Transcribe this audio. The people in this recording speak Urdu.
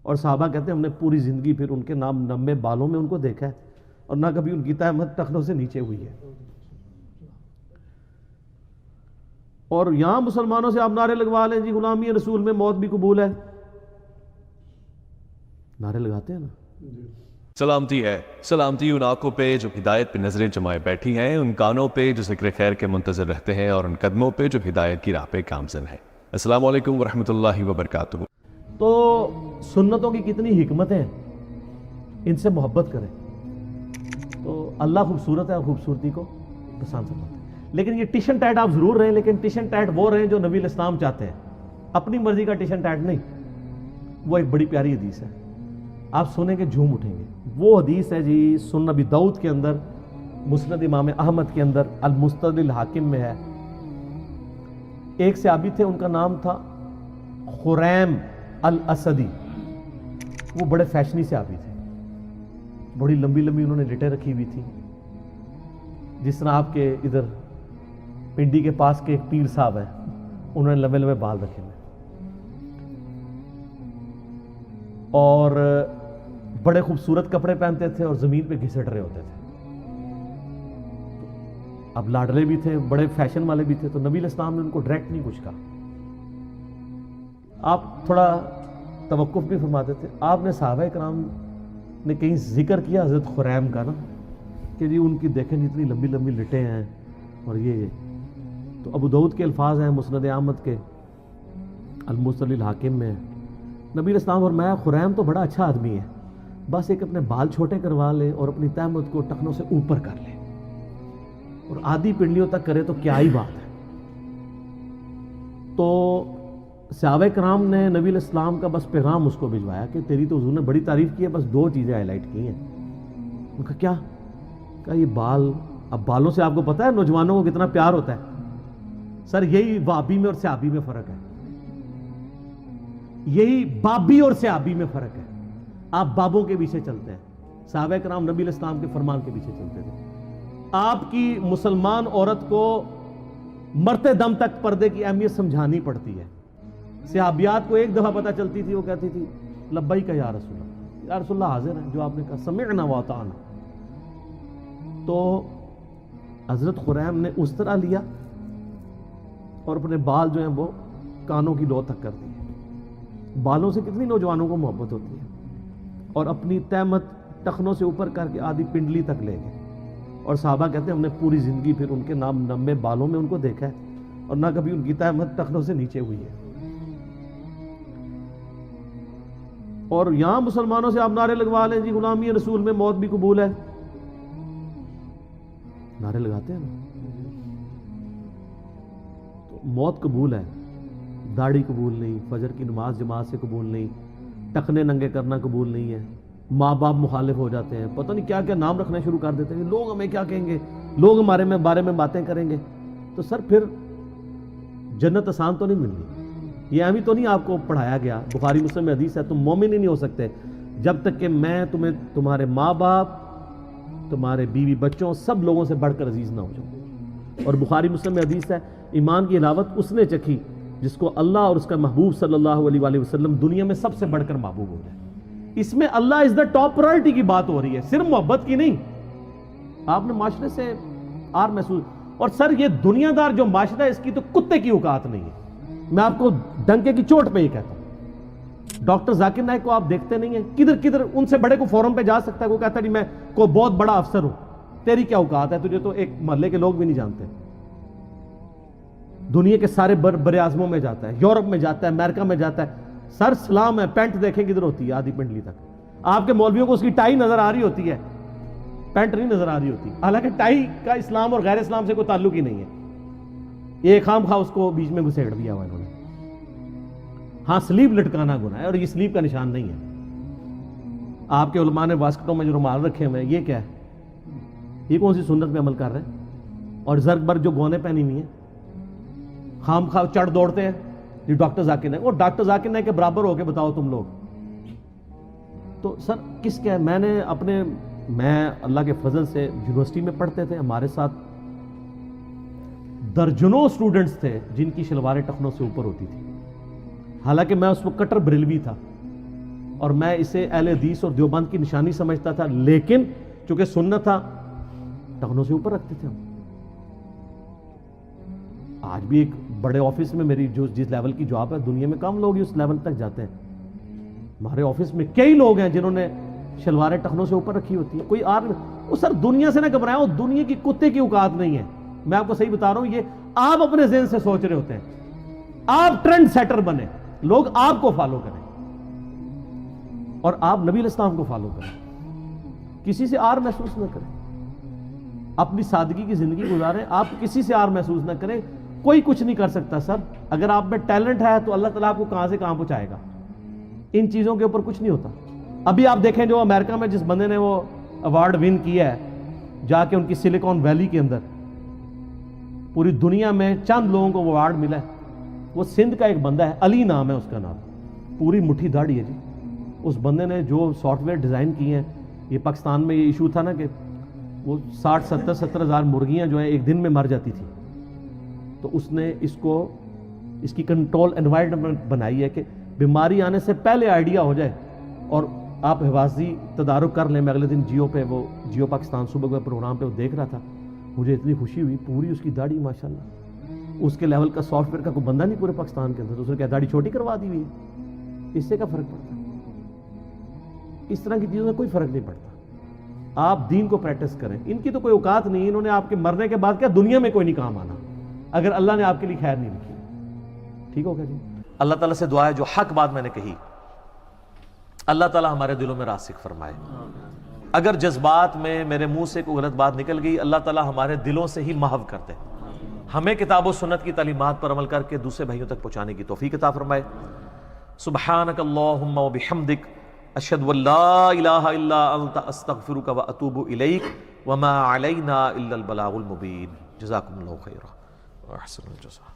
اور صحابہ کہتے ہیں ہم نے پوری زندگی پھر ان کے نام نمے بالوں میں ان کو دیکھا ہے اور نہ کبھی ان کی تہمت ٹخنوں سے نیچے ہوئی ہے. اور یہاں مسلمانوں سے آپ نعرے لگوا لیں جی غلامی رسول میں موت بھی قبول ہے. نعرے لگاتے ہیں نا. سلامتی ہے، سلامتی ان آنکھوں پہ جو ہدایت پہ نظریں جمائے بیٹھی ہیں، ان کانوں پہ جو ذکر خیر کے منتظر رہتے ہیں، اور ان قدموں پہ جو ہدایت کی راہ پہ گامزن ہے. السلام علیکم ورحمۃ اللہ وبرکاتہ. تو سنتوں کی کتنی حکمتیں ہیں، ان سے محبت کریں. تو اللہ خوبصورت ہے اور خوبصورتی کو پسند کرتا ہے. لیکن یہ ٹیشن ٹیٹ آپ ضرور رہیں، لیکن ٹیشن ٹیٹ وہ رہیں جو نبی الاسلام چاہتے ہیں، اپنی مرضی کا ٹیشن ٹیٹ نہیں. وہ ایک بڑی پیاری حدیث ہے، آپ سنیں گے جھوم اٹھیں گے. وہ حدیث ہے جی سنن ابی داؤد کے اندر، مسند امام احمد کے اندر، المستدرک الحاکم میں ہے. ایک صحابی تھے، ان کا نام تھا خریم الاسدی. وہ بڑے فیشنی صحابی تھے، بڑی لمبی لمبی انہوں نے لٹیں رکھی ہوئی تھی، جس طرح آپ کے ادھر پنڈی کے پاس کے ایک پیر صاحب ہیں، انہوں نے لمبے لمبے بال رکھے ہوئے اور بڑے خوبصورت کپڑے پہنتے تھے اور زمین پہ گھسٹ رہے ہوتے تھے. اب لاڈلے بھی تھے، بڑے فیشن والے بھی تھے، تو نبی الاسلام نے ان کو ڈائریکٹ نہیں کچھ کہا. آپ تھوڑا توقف بھی فرماتے تھے. آپ نے صحابہ کرام نے کہیں ذکر کیا حضرت خریم کا نا کہ جی ان کی دیکھیں اتنی لمبی لمبی لٹیں ہیں اور یہ. تو ابو داؤد کے الفاظ ہیں مسند احمد کے المستدرک الحاکم میں. نبی الاسلام فرمایا خریم تو بڑا اچھا آدمی ہے، بس ایک اپنے بال چھوٹے کروا لے اور اپنی تہمت کو ٹخنوں سے اوپر کر لے اور آدھی پنڈلیوں تک کرے تو کیا ہی بات ہے. تو صحابہ کرام نے نبی الاسلام کا بس پیغام اس کو بھجوایا کہ تیری تو حضور نے بڑی تعریف کی ہے، بس دو چیزیں ہائی لائٹ کی ہیں. ان کا کیا؟ کہا یہ بال. اب بالوں سے آپ کو پتا ہے نوجوانوں کو کتنا پیار ہوتا ہے. سر یہی وابی میں اور صحابی میں فرق ہے، یہی بابی اور صحابی میں فرق ہے. آپ بابوں کے پیچھے چلتے ہیں، صحابہ کرام نبی الاسلام کے فرمان کے پیچھے چلتے تھے. آپ کی مسلمان عورت کو مرتے دم تک پردے کی اہمیت سمجھانی پڑتی ہے. صحابیات کو ایک دفعہ پتہ چلتی تھی، وہ کہتی تھی لبیک یا رسول اللہ، یا رسول اللہ حاضر ہیں جو آپ نے کہا، سمعنا واطعنا. تو حضرت خریم نے اس طرح لیا اور اپنے بال جو ہیں وہ کانوں کی لو تک کر دیے. بالوں سے کتنی نوجوانوں کو محبت ہوتی ہے. اور اپنی تہمت ٹخنوں سے اوپر کر کے آدھی پنڈلی تک لے گئے. اور صحابہ کہتے ہیں ہم نے پوری زندگی پھر ان کے نام نمے بالوں میں ان کو دیکھا ہے اور نہ کبھی ان کی تہمت ٹخنوں سے نیچے ہوئی ہے. اور یہاں مسلمانوں سے آپ نعرے لگوا لیں جی غلامی رسول میں موت بھی قبول ہے. نعرے لگاتے ہیں نا. تو موت قبول ہے، داڑھی قبول نہیں، فجر کی نماز جماعت سے قبول نہیں، ٹخنے ننگے کرنا قبول نہیں ہے. ماں باپ مخالف ہو جاتے ہیں، پتہ نہیں کیا کیا نام رکھنا شروع کر دیتے ہیں، لوگ ہمیں کیا کہیں گے، لوگ ہمارے بارے میں باتیں کریں گے. تو سر پھر جنت آسان تو نہیں ملنی. یہ اہمی تو نہیں آپ کو پڑھایا گیا، بخاری مسلم میں حدیث ہے تم مومن ہی نہیں ہو سکتے جب تک کہ میں تمہیں تمہارے ماں باپ، تمہارے بیوی بچوں، سب لوگوں سے بڑھ کر عزیز نہ ہو جاؤں. اور بخاری مسلم میں حدیث ہے ایمان کی حلاوت اس نے چکھی جس کو اللہ اور اس کا محبوب صلی اللہ علیہ وآلہ وسلم دنیا میں سب سے بڑھ کر محبوب ہو جائے. اس میں اللہ از دا ٹاپ پرائرٹی کی بات ہو رہی ہے، صرف محبت کی نہیں. آپ نے معاشرے سے آر محسوس. اور سر یہ دنیا دار جو معاشرہ ہے اس کی تو کتے کی اوقات نہیں ہے. میں آپ کو ڈنکے کی چوٹ پہ ہی کہتا ہوں. ڈاکٹر ذاکر نائک کو آپ دیکھتے نہیں ہیں، کدھر کدھر ان سے بڑے کو فورم پہ جا سکتا ہے. وہ کہتا ہے میں کوئی بہت بڑا افسر ہوں. تیری کیا اوقات ہے، تجھے تو ایک محلے کے لوگ بھی نہیں جانتے. دنیا کے سارے بر اعظموں میں جاتا ہے، یورپ میں جاتا ہے، امریکہ میں جاتا ہے. سر سلام ہے، پینٹ دیکھیں کدھر ہوتی ہے آدھی پنڈلی تک. آپ کے مولویوں کو اس کی ٹائی نظر آ رہی ہوتی ہے، پینٹ نہیں نظر آ رہی ہوتی. حالانکہ ٹائی کا اسلام اور غیر اسلام سے کوئی تعلق ہی نہیں ہے. یہ خام خواہ اس کو بیچ میں گھسیڑ دیا ہوا انہوں نے. ہاں سلیب لٹکانا گناہ ہے اور یہ سلیب کا نشان نہیں ہے. آپ کے علماء نے واسکٹوں میں جو رومال رکھے ہوئے ہیں یہ کیا ہے؟ یہ کون سی سنت میں عمل کر رہے ہیں؟ اور زرگ بر جو گونے پہنی ہوئی ہیں خام خواہ چڑھ دوڑتے ہیں جی ڈاکٹر ذاکر نائک. اور ڈاکٹر ذاکر نائک کے برابر ہو کے بتاؤ تم لوگ. تو سر کس کیا ہے؟ میں اللہ کے فضل سے یونیورسٹی میں پڑھتے تھے، ہمارے ساتھ درجنوں اسٹوڈنٹس تھے جن کی شلواریں ٹخنوں سے اوپر ہوتی تھی. حالانکہ میں اس وقت کٹر بریلوی تھا. اور میں اسے اہل حدیث اور دیوبند کی نشانی سمجھتا تھا، لیکن چونکہ سنت تھا ٹخنوں سے اوپر رکھتے تھے ہم۔ آج بھی ایک بڑے آفس میں میری جس لیول کی جاب ہے، دنیا میں کم لوگ ہی اس لیول تک جاتے ہیں۔ ہمارے آفس میں کئی لوگ ہیں جنہوں نے شلواریں ٹخنوں سے اوپر رکھی ہوتی ہیں، کوئی وہ سر دنیا سے نہ گھبرائیں، وہ دنیا کی کتے کی اوقات نہیں ہے۔ میں آپ کو صحیح بتا رہا ہوں، یہ آپ اپنے ذہن سے سوچ رہے ہوتے ہیں، آپ ٹرینڈ سیٹر بنے، لوگ آپ کو فالو کریں اور آپ نبی علیہ السلام کو فالو کریں، کسی سے آر محسوس نہ کریں، اپنی سادگی کی زندگی گزاریں، آپ کسی سے آر محسوس نہ کریں۔ کوئی کچھ نہیں کر سکتا سر، اگر آپ میں ٹیلنٹ ہے تو اللہ تعالیٰ آپ کو کہاں سے کہاں پہنچائے گا، ان چیزوں کے اوپر کچھ نہیں ہوتا۔ ابھی آپ دیکھیں جو امریکہ میں جس بندے نے وہ ایوارڈ ون کیا ہے، جا کے ان کی سلیکون ویلی کے اندر، پوری دنیا میں چند لوگوں کو وہ ایوارڈ ملا ہے، وہ سندھ کا ایک بندہ ہے، علی نام ہے اس کا نام، پوری مٹھی داڑھی ہے جی۔ اس بندے نے جو سافٹ ویئر ڈیزائن کیے ہیں، یہ پاکستان میں یہ ایشو تھا نا کہ وہ 60-70 ہزار مرغیاں جو ہیں ایک دن میں مر جاتی تھی، تو اس نے اس کی کنٹرول انوائرمنٹ بنائی ہے کہ بیماری آنے سے پہلے آئیڈیا ہو جائے اور آپ حفاظتی تدارک کر لیں۔ میں اگلے دن جیو پہ، وہ جیو پاکستان صبح کے پروگرام پہ وہ دیکھ رہا تھا، مجھے اتنی خوشی ہوئی، پوری اس کی داڑھی ماشاءاللہ، اس کے لیول کا سافٹ ویئر کا کوئی بندہ نہیں پورے پاکستان کے اندر، تو اس نے کیا داڑھی چھوٹی کروا دی ہوئی ہے، اس سے کیا فرق پڑتا ہے؟ اس طرح کی چیزوں میں کوئی فرق نہیں پڑتا۔ آپ دین کو پریکٹس کریں، ان کی تو کوئی اوقات نہیں، انہوں نے آپ کے مرنے کے بعد کیا دنیا میں کوئی نہیں کام آنا اگر اللہ نے آپ کے لیے خیر نہیں لکھی۔ ٹھیک ہوگا جی؟ اللہ تعالیٰ سے دعا ہے جو حق بات میں نے کہی، اللہ تعالیٰ ہمارے دلوں میں راسخ فرمائے۔ اگر جذبات میں میرے منہ سے کوئی غلط بات نکل گئی، اللہ تعالیٰ ہمارے دلوں سے ہی محو کر دے، ہمیں کتاب و سنت کی تعلیمات پر عمل کر کے دوسرے بھائیوں تک پہنچانے کی توفیق عطا فرمائے۔ سبحانک اللہم و بحمدک، اشہد ان لا الہ الا انت، استغفرک و اتوب الیک، وما علینا الا البلاغ المبین۔ جزاکم اللہ خیرا، احسن الجزاء۔